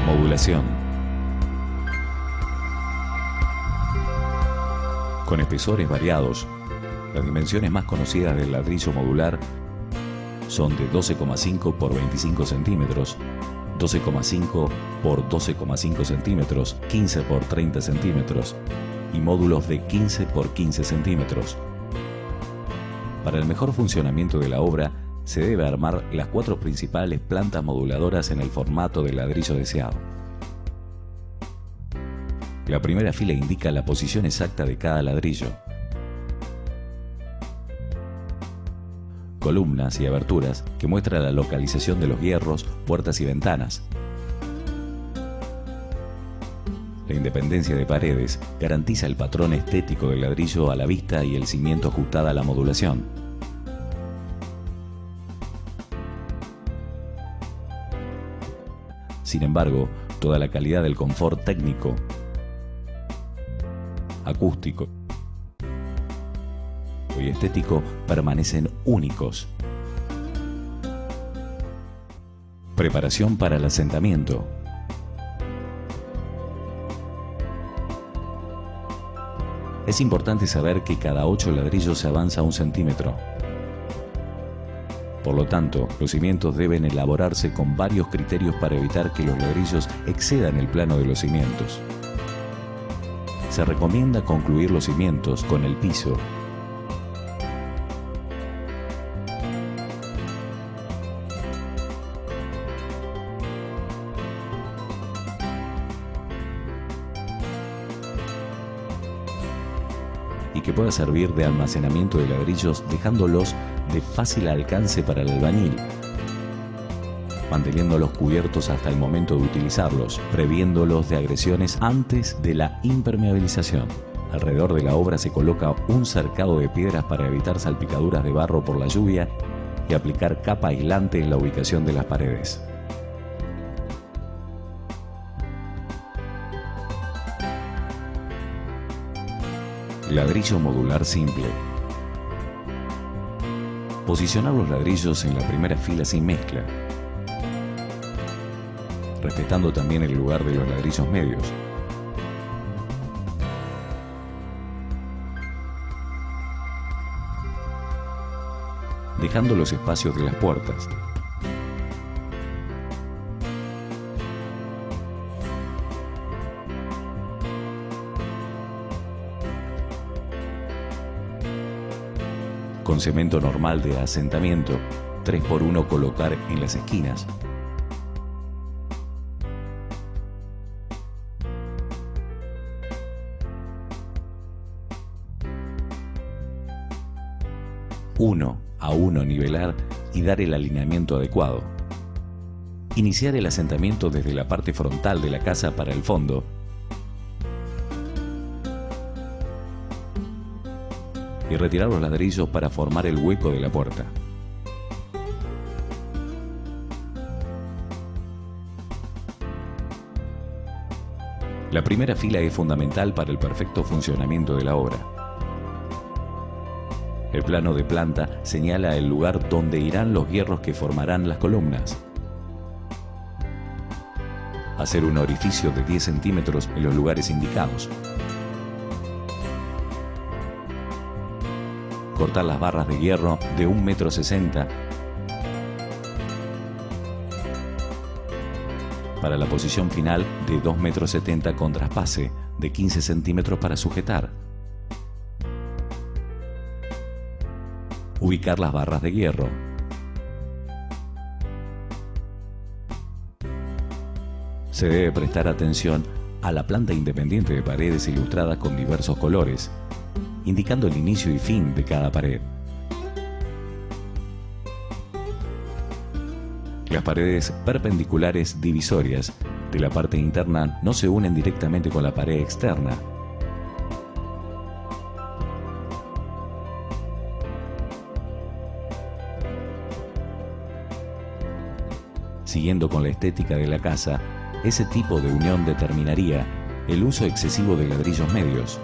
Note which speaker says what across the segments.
Speaker 1: Modulación. Con espesores variados, las dimensiones más conocidas del ladrillo modular son de 12,5 por 25 centímetros, 12,5 por 12,5 centímetros, 15 por 30 centímetros y módulos de 15 por 15 centímetros. Para el mejor funcionamiento de la obra, se debe armar las 4 principales plantas moduladoras en el formato de ladrillo deseado. La primera fila indica la posición exacta de cada ladrillo. Columnas y aberturas que muestran la localización de los hierros, puertas y ventanas. La independencia de paredes garantiza el patrón estético del ladrillo a la vista y el cimiento ajustado a la modulación. Sin embargo, toda la calidad del confort técnico, acústico y estético permanecen únicos. Preparación para el asentamiento. Es importante saber que cada 8 ladrillos se avanza 1 centímetro. Por lo tanto, los cimientos deben elaborarse con varios criterios para evitar que los ladrillos excedan el plano de los cimientos. Se recomienda concluir los cimientos con el piso. Y que pueda servir de almacenamiento de ladrillos dejándolos de fácil alcance para el albañil, manteniéndolos cubiertos hasta el momento de utilizarlos, previéndolos de agresiones antes de la impermeabilización. Alrededor de la obra se coloca un cercado de piedras para evitar salpicaduras de barro por la lluvia y aplicar capa aislante en la ubicación de las paredes. Ladrillo modular simple. Posicionar los ladrillos en la primera fila sin mezcla, respetando también el lugar de los ladrillos medios. Dejando los espacios de las puertas. Con cemento normal de asentamiento, 3x1 colocar en las esquinas. Uno a uno nivelar y dar el alineamiento adecuado. Iniciar el asentamiento desde la parte frontal de la casa para el fondo. Y retirar los ladrillos para formar el hueco de la puerta. La primera fila es fundamental para el perfecto funcionamiento de la obra. El plano de planta señala el lugar donde irán los hierros que formarán las columnas. Hacer un orificio de 10 centímetros en los lugares indicados. Cortar las barras de hierro de 1,60 m para la posición final de 2,70 m con traspase de 15 centímetros para sujetar. Ubicar las barras de hierro. Se debe prestar atención a la planta independiente de paredes ilustradas con diversos colores, indicando el inicio y fin de cada pared. Las paredes perpendiculares divisorias de la parte interna no se unen directamente con la pared externa. Siguiendo con la estética de la casa, ese tipo de unión determinaría el uso excesivo de ladrillos medios.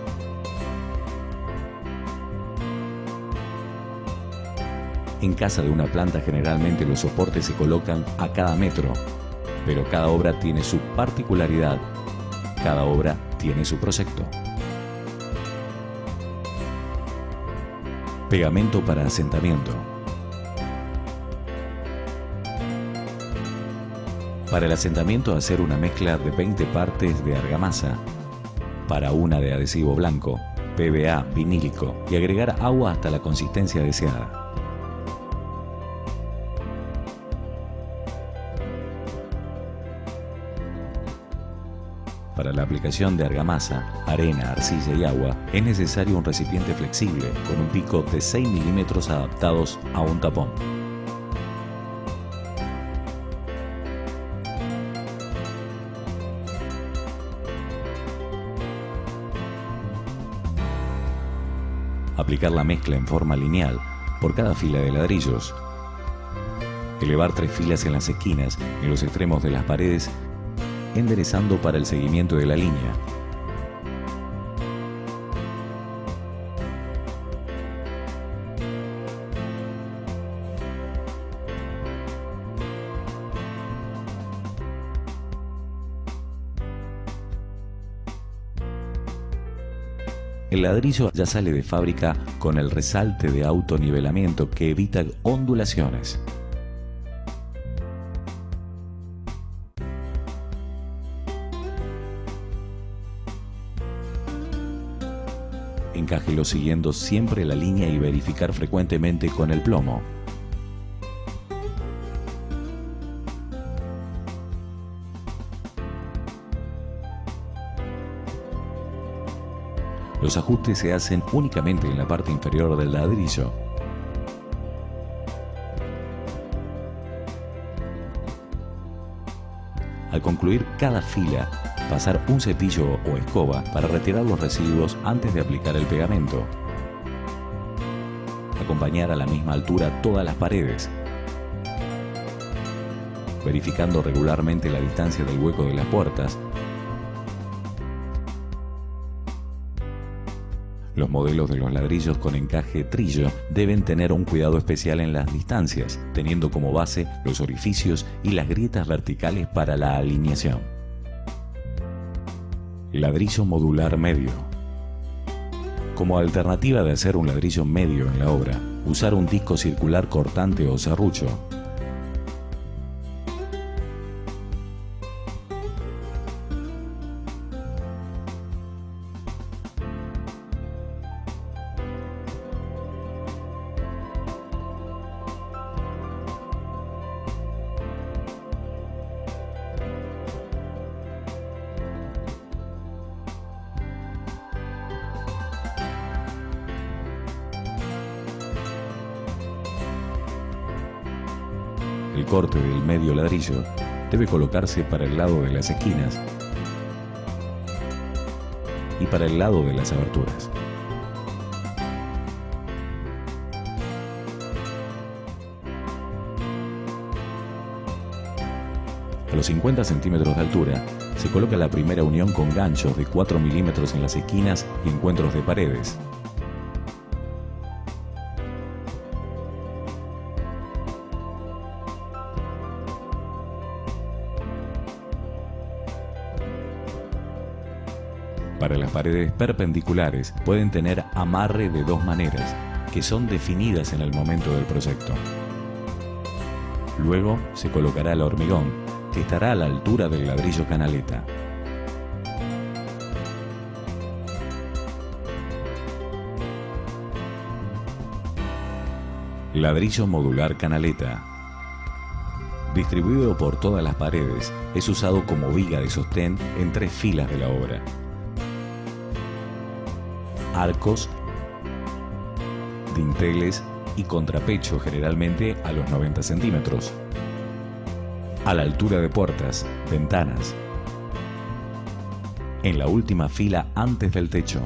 Speaker 1: En casa de una planta generalmente los soportes se colocan a cada metro, pero cada obra tiene su particularidad, cada obra tiene su proyecto. Pegamento para asentamiento. Para el asentamiento, hacer una mezcla de 20 partes de argamasa, para una de adhesivo blanco, PVA vinílico y agregar agua hasta la consistencia deseada. Para la aplicación de argamasa, arena, arcilla y agua, es necesario un recipiente flexible con un pico de 6 milímetros adaptados a un tapón. Aplicar la mezcla en forma lineal por cada fila de ladrillos. Elevar 3 filas en las esquinas, en los extremos de las paredes, enderezando para el seguimiento de la línea. El ladrillo ya sale de fábrica con el resalte de autonivelamiento que evita ondulaciones. Encájelo siguiendo siempre la línea y verificar frecuentemente con el plomo. Los ajustes se hacen únicamente en la parte inferior del ladrillo. Al concluir cada fila, pasar un cepillo o escoba para retirar los residuos antes de aplicar el pegamento. Acompañar a la misma altura todas las paredes, verificando regularmente la distancia del hueco de las puertas. Los modelos de los ladrillos con encaje trillo deben tener un cuidado especial en las distancias, teniendo como base los orificios y las grietas verticales para la alineación. Ladrillo modular medio. Como alternativa de hacer un ladrillo medio en la obra, usar un disco circular cortante o serrucho. El corte del medio ladrillo debe colocarse para el lado de las esquinas y para el lado de las aberturas. A los 50 centímetros de altura se coloca la primera unión con ganchos de 4 milímetros en las esquinas y encuentros de paredes. Para las paredes perpendiculares pueden tener amarre de dos maneras, que son definidas en el momento del proyecto. Luego se colocará el hormigón, que estará a la altura del ladrillo canaleta. Ladrillo modular canaleta. Distribuido por todas las paredes, es usado como viga de sostén en 3 filas de la obra. Arcos, dinteles y contrapecho generalmente a los 90 centímetros. A la altura de puertas, ventanas. En la última fila antes del techo.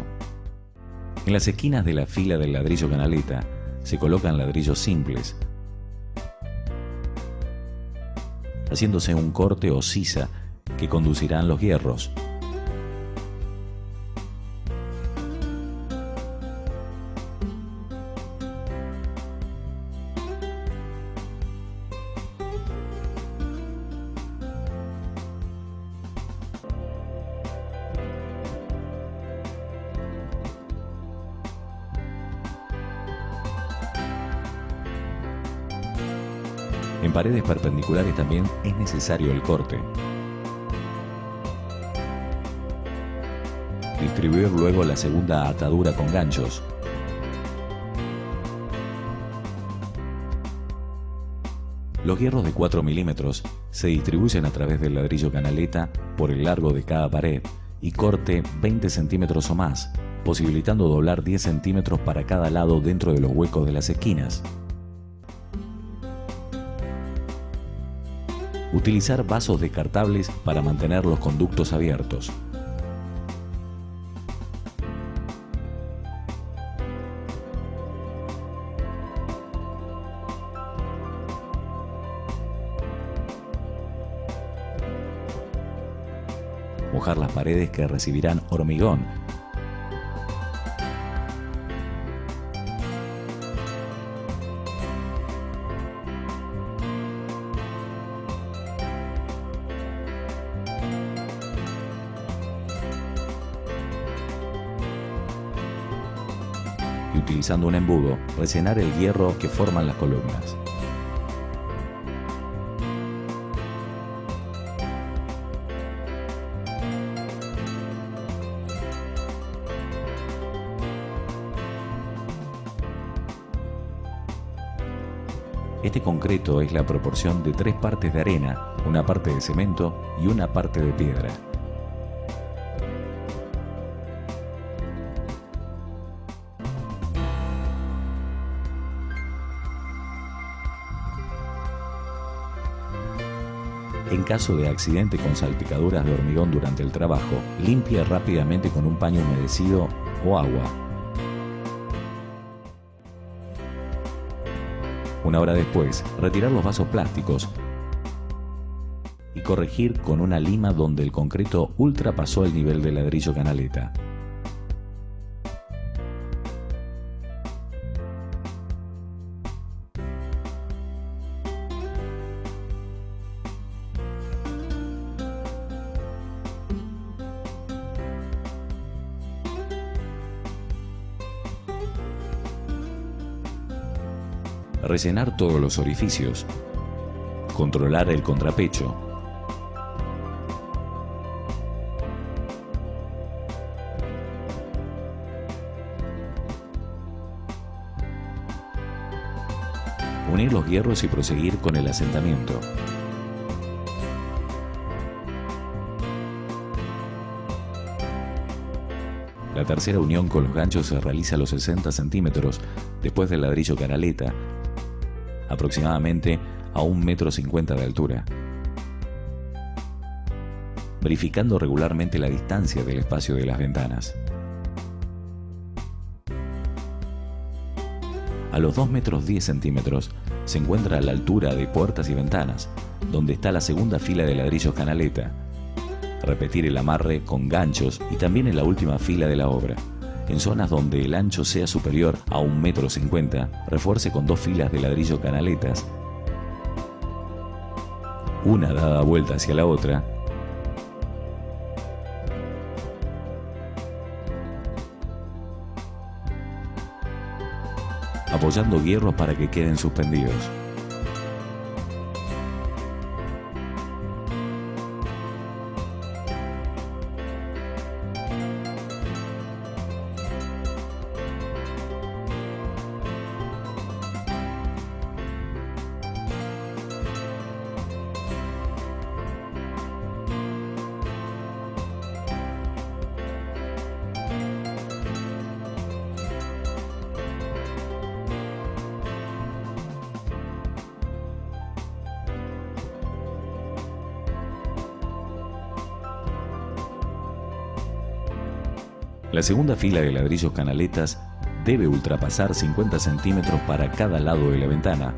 Speaker 1: En las esquinas de la fila del ladrillo canaleta se colocan ladrillos simples, haciéndose un corte o sisa que conducirán los hierros. En paredes perpendiculares también es necesario el corte. Distribuir luego la segunda atadura con ganchos. Los hierros de 4 milímetros se distribuyen a través del ladrillo canaleta por el largo de cada pared y corte 20 centímetros o más, posibilitando doblar 10 centímetros para cada lado dentro de los huecos de las esquinas. Utilizar vasos descartables para mantener los conductos abiertos. Mojar las paredes que recibirán hormigón. Y utilizando un embudo, rellenar el hierro que forman las columnas. Este concreto es la proporción de 3 partes de arena, una parte de cemento y una parte de piedra. En caso de accidente con salpicaduras de hormigón durante el trabajo, limpia rápidamente con un paño humedecido o agua. Una hora después, retirar los vasos plásticos y corregir con una lima donde el concreto ultrapasó el nivel del ladrillo canaleta. Rellenar todos los orificios. Controlar el contrapecho. Unir los hierros y proseguir con el asentamiento. La tercera unión con los ganchos se realiza a los 60 centímetros después del ladrillo canaleta, aproximadamente a 1,50 m de altura, verificando regularmente la distancia del espacio de las ventanas. A los 2,10 m se encuentra la altura de puertas y ventanas, donde está la segunda fila de ladrillos canaleta. Repetir el amarre con ganchos y también en la última fila de la obra. En zonas donde el ancho sea superior a 1,50 m, refuerce con 2 filas de ladrillo canaletas, una dada vuelta hacia la otra, apoyando hierros para que queden suspendidos. La segunda fila de ladrillos canaletas debe ultrapasar 50 centímetros para cada lado de la ventana.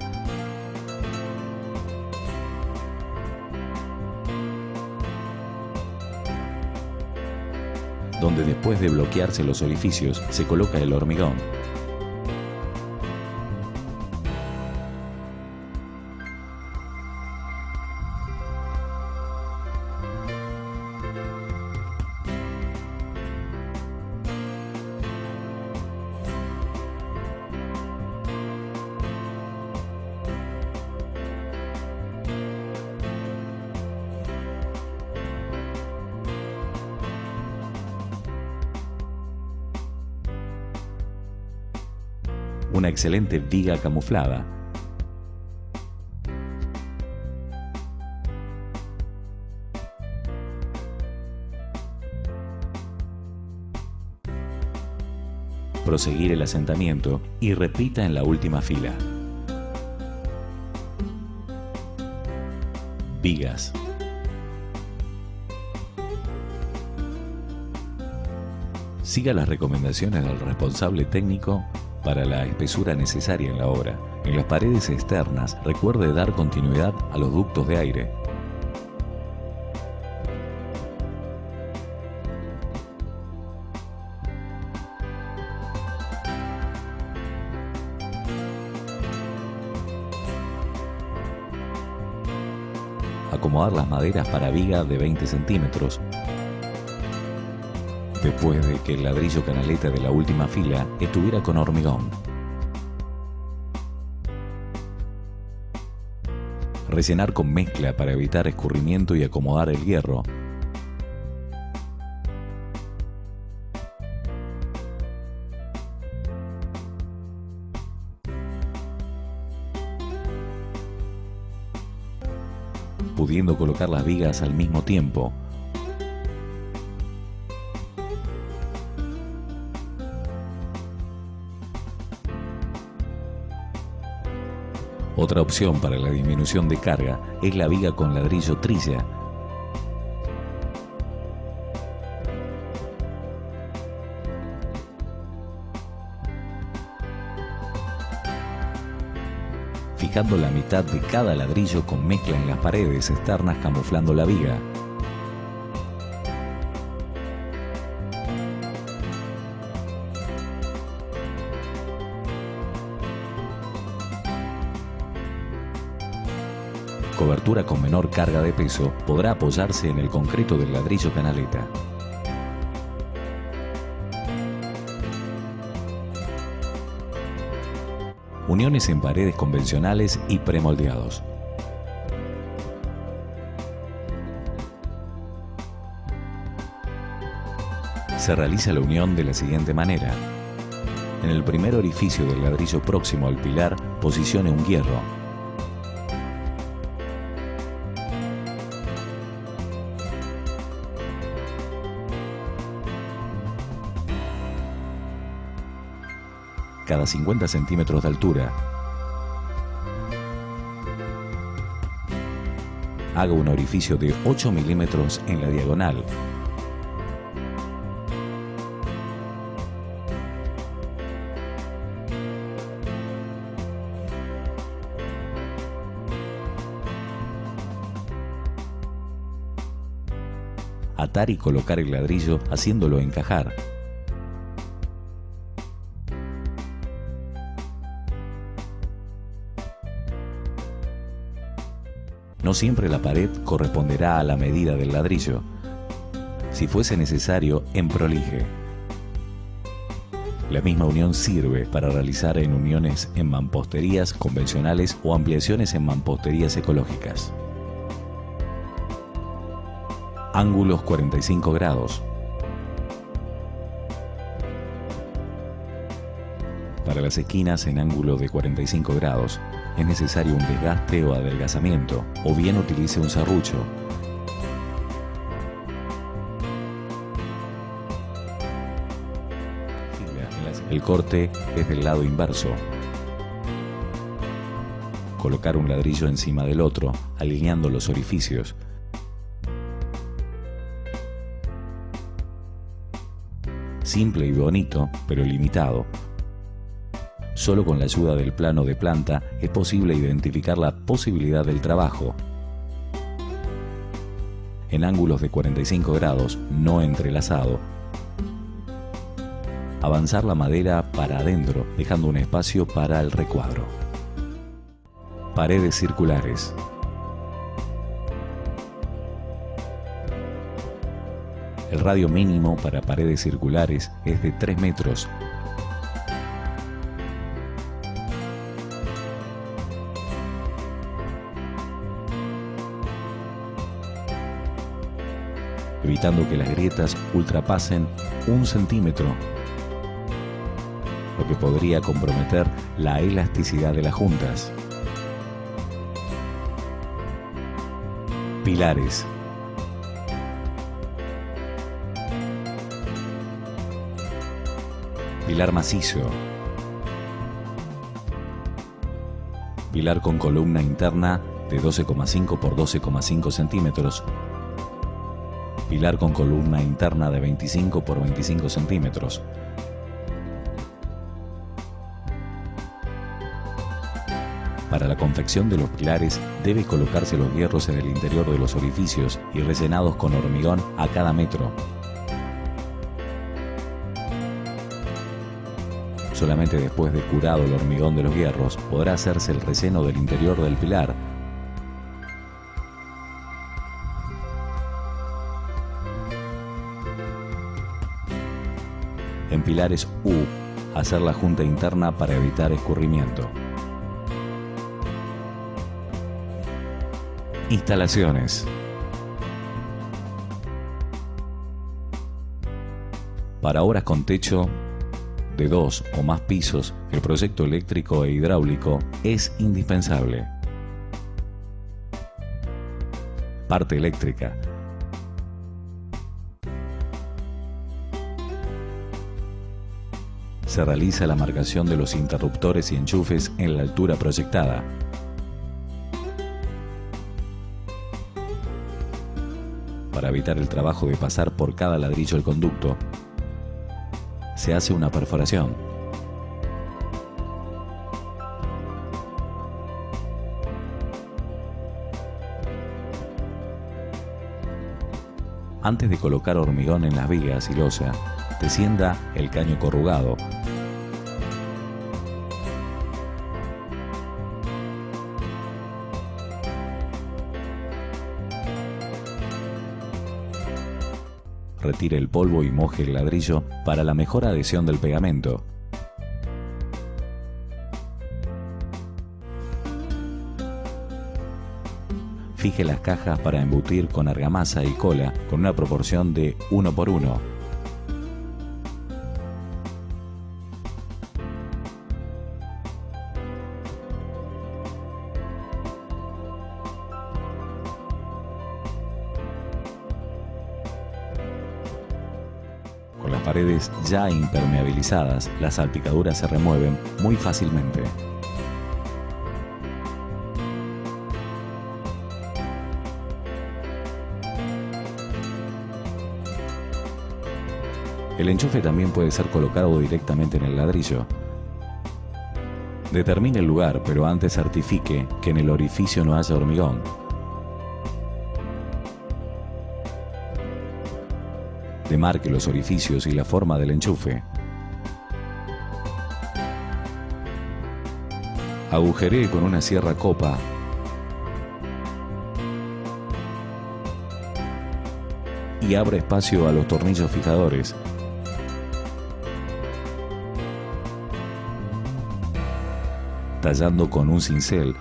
Speaker 1: Donde después de bloquearse los orificios se coloca el hormigón. una excelente viga camuflada. Proseguir el asentamiento y repita en la última fila. Vigas. Siga las recomendaciones del responsable técnico para la espesura necesaria en la obra. En las paredes externas, recuerde dar continuidad a los ductos de aire. Acomodar las maderas para viga de 20 centímetros. Después de que el ladrillo canaleta de la última fila estuviera con hormigón. Rellenar con mezcla para evitar escurrimiento y acomodar el hierro. Pudiendo colocar las vigas al mismo tiempo. Otra opción para la disminución de carga es la viga con ladrillo trilla. Fijando la mitad de cada ladrillo con mezcla en las paredes externas camuflando la viga. Cobertura con menor carga de peso podrá apoyarse en el concreto del ladrillo canaleta. Uniones en paredes convencionales y premoldeados. Se realiza la unión de la siguiente manera. En el primer orificio del ladrillo próximo al pilar, posicione un hierro. Cada 50 centímetros de altura. Haga un orificio de 8 milímetros en la diagonal. Atar y colocar el ladrillo haciéndolo encajar. No siempre la pared corresponderá a la medida del ladrillo. Si fuese necesario, emprolije. La misma unión sirve para realizar en uniones en mamposterías convencionales o ampliaciones en mamposterías ecológicas. Ángulos 45 grados. Para las esquinas en ángulo de 45 grados es necesario un desgaste o adelgazamiento, o bien utilice un serrucho. El corte es del lado inverso. Colocar un ladrillo encima del otro, alineando los orificios. Simple y bonito, pero limitado. Solo con la ayuda del plano de planta es posible identificar la posibilidad del trabajo. En ángulos de 45 grados, no entrelazado. Avanzar la madera para adentro, dejando un espacio para el recuadro. Paredes circulares. El radio mínimo para paredes circulares es de 3 metros. Evitando que las grietas ultrapasen 1 centímetro. lo que podría comprometer la elasticidad de las juntas. Pilares. Pilar macizo. Pilar con columna interna de 12,5 por 12,5 centímetros. Pilar con columna interna de 25 por 25 centímetros. Para la confección de los pilares debe colocarse los hierros en el interior de los orificios y rellenados con hormigón a cada metro. Solamente después de curado el hormigón de los hierros podrá hacerse el relleno del interior del pilar. En pilares U, hacer la junta interna para evitar escurrimiento. Instalaciones. Para obras con techo de 2 o más pisos, el proyecto eléctrico e hidráulico es indispensable. Parte eléctrica. Se realiza la marcación de los interruptores y enchufes en la altura proyectada. Para evitar el trabajo de pasar por cada ladrillo el conducto, se hace una perforación. Antes de colocar hormigón en las vigas y losa, descienda el caño corrugado. Retire el polvo y moje el ladrillo para la mejor adhesión del pegamento. Fije las cajas para embutir con argamasa y cola con una proporción de 1:1. Con las paredes ya impermeabilizadas, las salpicaduras se remueven muy fácilmente. El enchufe también puede ser colocado directamente en el ladrillo. Determine el lugar, pero antes certifique que en el orificio no haya hormigón. Demarque los orificios y la forma del enchufe. Agujeree con una sierra copa. Y abra espacio a los tornillos fijadores. Tallando con un cincel.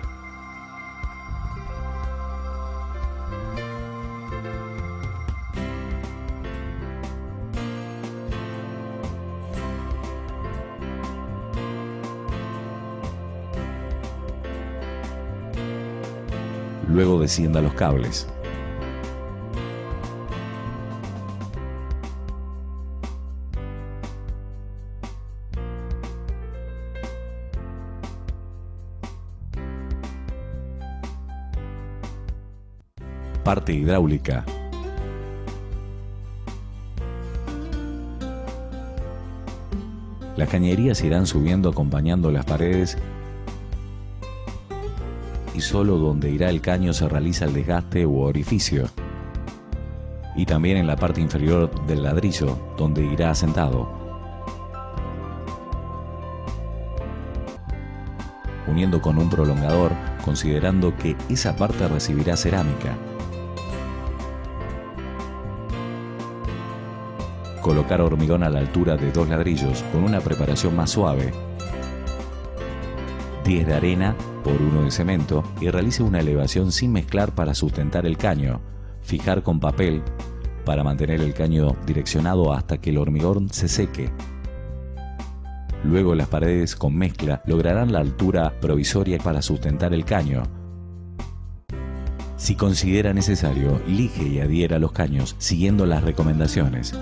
Speaker 1: Luego descienda los cables. Parte hidráulica. Las cañerías irán subiendo acompañando las paredes y solo donde irá el caño se realiza el desgaste u orificio. Y también en la parte inferior del ladrillo, donde irá asentado. Uniendo con un prolongador, considerando que esa parte recibirá cerámica. Colocar hormigón a la altura de 2 ladrillos con una preparación más suave. 10 de arena por 1 de cemento y realice una elevación sin mezclar para sustentar el caño. Fijar con papel para mantener el caño direccionado hasta que el hormigón se seque. Luego las paredes con mezcla lograrán la altura provisoria para sustentar el caño. Si considera necesario, lije y adhiera los caños siguiendo las recomendaciones.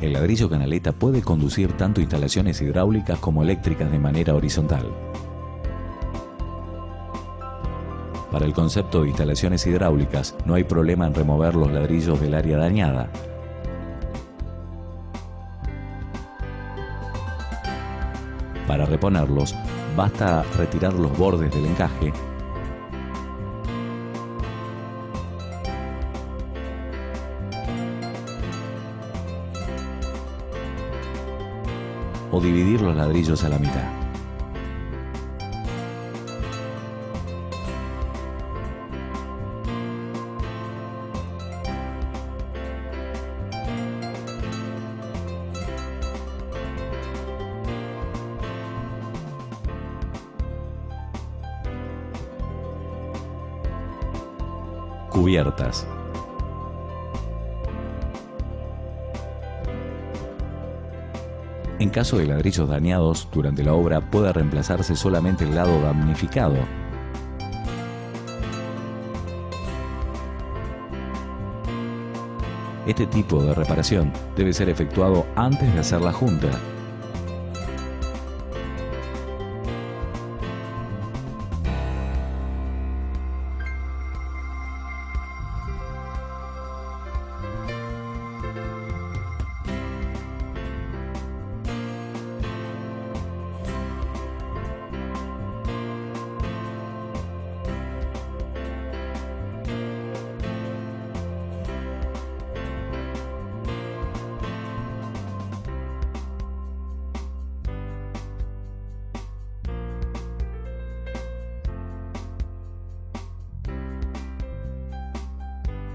Speaker 1: El ladrillo canaleta puede conducir tanto instalaciones hidráulicas como eléctricas de manera horizontal. Para el concepto de instalaciones hidráulicas, no hay problema en remover los ladrillos del área dañada. Para reponerlos, basta retirar los bordes del encaje o dividir los ladrillos a la mitad. Cubiertas. En caso de ladrillos dañados durante la obra, puede reemplazarse solamente el lado damnificado. Este tipo de reparación debe ser efectuado antes de hacer la junta.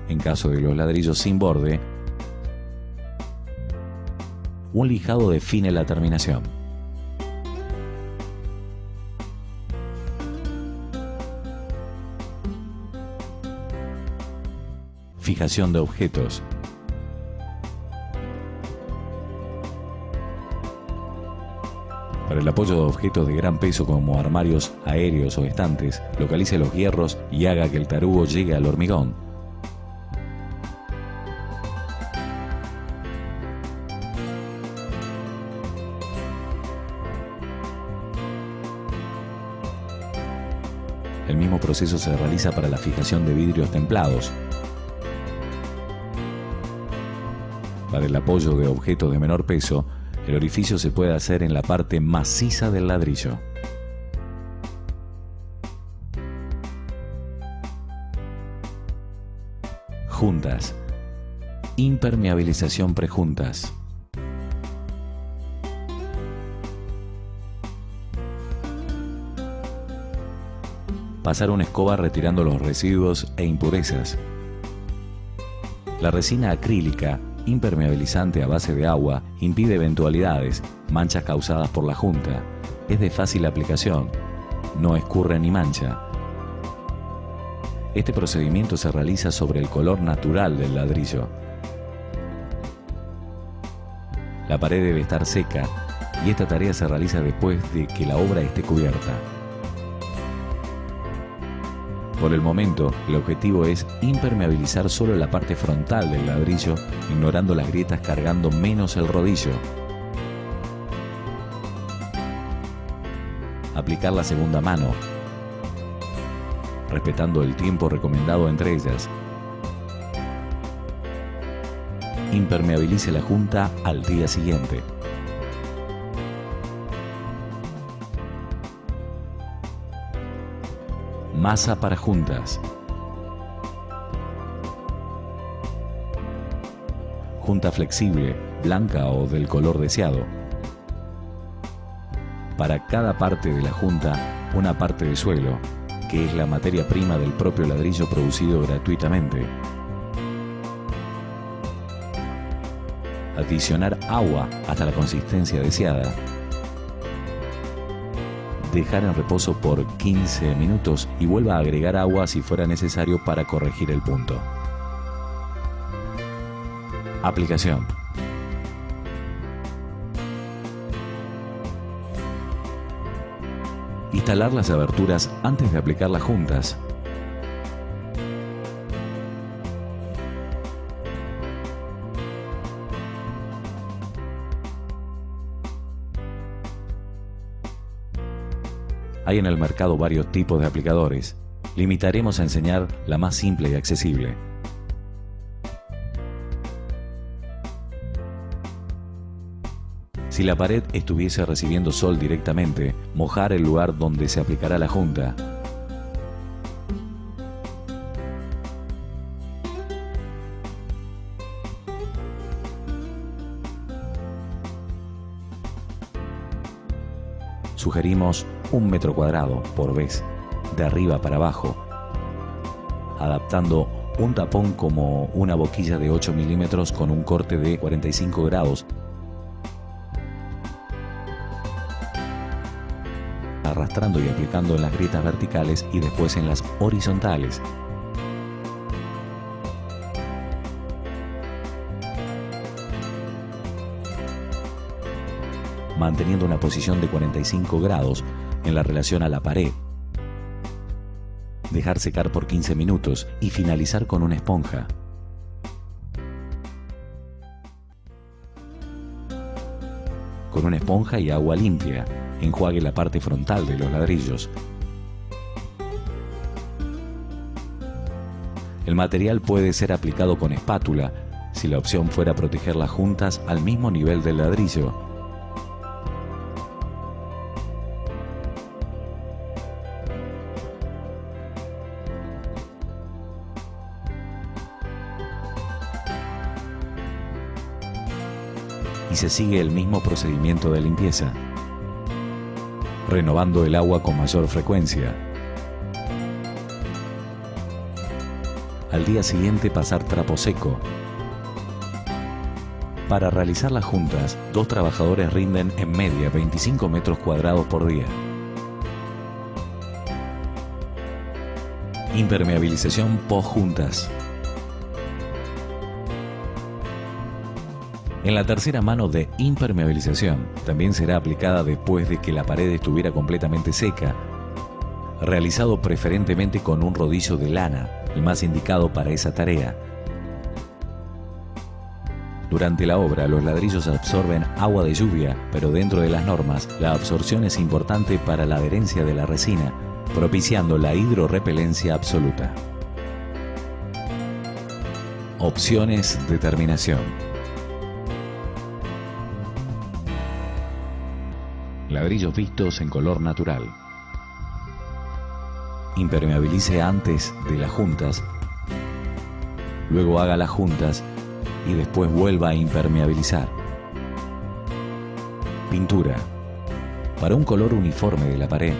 Speaker 1: En caso de los ladrillos sin borde, un lijado define la terminación. Fijación de objetos. Para el apoyo de objetos de gran peso como armarios aéreos o estantes, localice los hierros y haga que el tarugo llegue al hormigón. El mismo proceso se realiza para la fijación de vidrios templados. Para el apoyo de objetos de menor peso, el orificio se puede hacer en la parte maciza del ladrillo. Juntas. Impermeabilización prejuntas. Pasar una escoba retirando los residuos e impurezas. La resina acrílica, impermeabilizante a base de agua, impide eventualidades, manchas causadas por la junta. Es de fácil aplicación, no escurre ni mancha. Este procedimiento se realiza sobre el color natural del ladrillo. La pared debe estar seca y esta tarea se realiza después de que la obra esté cubierta. Por el momento, el objetivo es impermeabilizar solo la parte frontal del ladrillo, ignorando las grietas, cargando menos el rodillo. Aplicar la segunda mano, respetando el tiempo recomendado entre ellas. Impermeabilice la junta al día siguiente. Masa para juntas. Junta flexible, blanca o del color deseado. Para cada parte de la junta, una parte de suelo, que es la materia prima del propio ladrillo producido gratuitamente. Adicionar agua hasta la consistencia deseada. dejar en reposo por 15 minutos y vuelva a agregar agua si fuera necesario para corregir el punto. Aplicación. Instalar las aberturas antes de aplicar las juntas. Hay en el mercado varios tipos de aplicadores. Limitaremos a enseñar la más simple y accesible. Si la pared estuviese recibiendo sol directamente, mojar el lugar donde se aplicará la junta. Sugerimos 1 metro cuadrado por vez, de arriba para abajo, adaptando un tapón como una boquilla de 8 milímetros con un corte de 45 grados, arrastrando y aplicando en las grietas verticales y después en las horizontales. Manteniendo una posición de 45 grados en la relación a la pared. Dejar secar por 15 minutos y finalizar con una esponja. Con una esponja y agua limpia, enjuague la parte frontal de los ladrillos. El material puede ser aplicado con espátula, si la opción fuera proteger las juntas al mismo nivel del ladrillo. Y se sigue el mismo procedimiento de limpieza, renovando el agua con mayor frecuencia. Al día siguiente pasar trapo seco. Para realizar las juntas, 2 trabajadores rinden en media 25 metros cuadrados por día. Impermeabilización post juntas. En la tercera mano de impermeabilización también será aplicada después de que la pared estuviera completamente seca, realizado preferentemente con un rodillo de lana, el más indicado para esa tarea. Durante la obra, los ladrillos absorben agua de lluvia, pero dentro de las normas, la absorción es importante para la adherencia de la resina, propiciando la hidrorrepelencia absoluta. Opciones de terminación. Ladrillos vistos en color natural. Impermeabilice antes de las juntas, luego haga las juntas y después vuelva a impermeabilizar. Pintura. Para un color uniforme de la pared,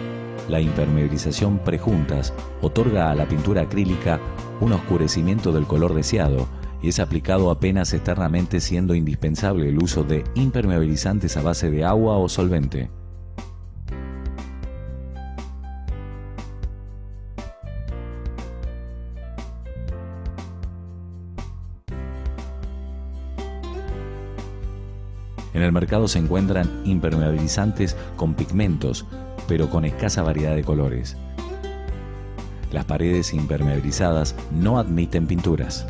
Speaker 1: la impermeabilización prejuntas otorga a la pintura acrílica un oscurecimiento del color deseado y es aplicado apenas externamente, siendo indispensable el uso de impermeabilizantes a base de agua o solvente. En el mercado se encuentran impermeabilizantes con pigmentos, pero con escasa variedad de colores. Las paredes impermeabilizadas no admiten pinturas.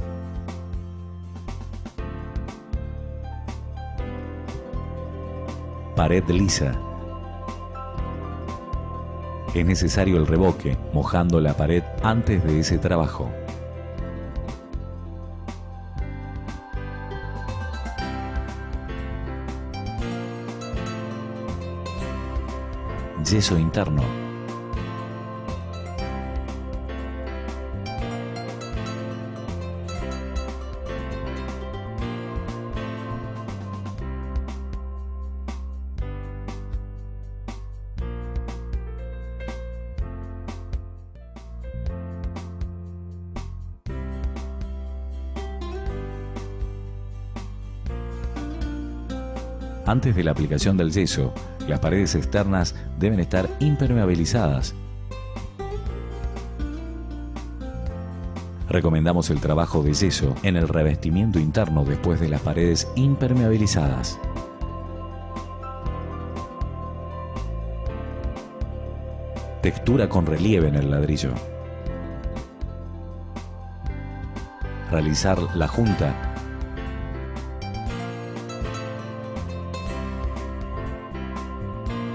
Speaker 1: Pared lisa. Es necesario el revoque, mojando la pared antes de ese trabajo. Yeso interno. Antes de la aplicación del yeso, las paredes externas deben estar impermeabilizadas. Recomendamos el trabajo de yeso en el revestimiento interno después de las paredes impermeabilizadas. Textura con relieve en el ladrillo. Realizar la junta.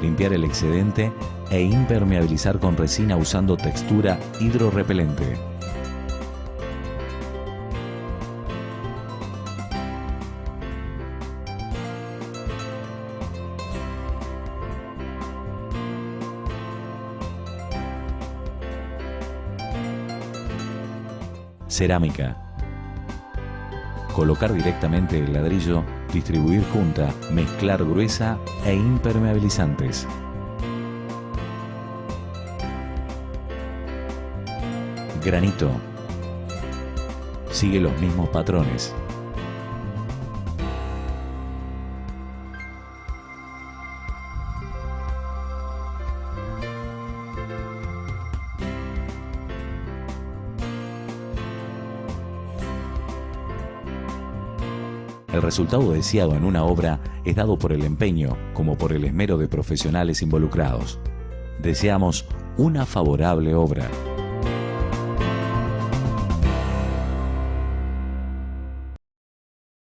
Speaker 1: Limpiar el excedente e impermeabilizar con resina usando textura hidrorrepelente. Cerámica. Colocar directamente el ladrillo, distribuir junta, mezclar gruesa e impermeabilizantes. Granito. Sigue los mismos patrones. El resultado deseado en una obra es dado por el empeño como por el esmero de profesionales involucrados. Deseamos una favorable obra.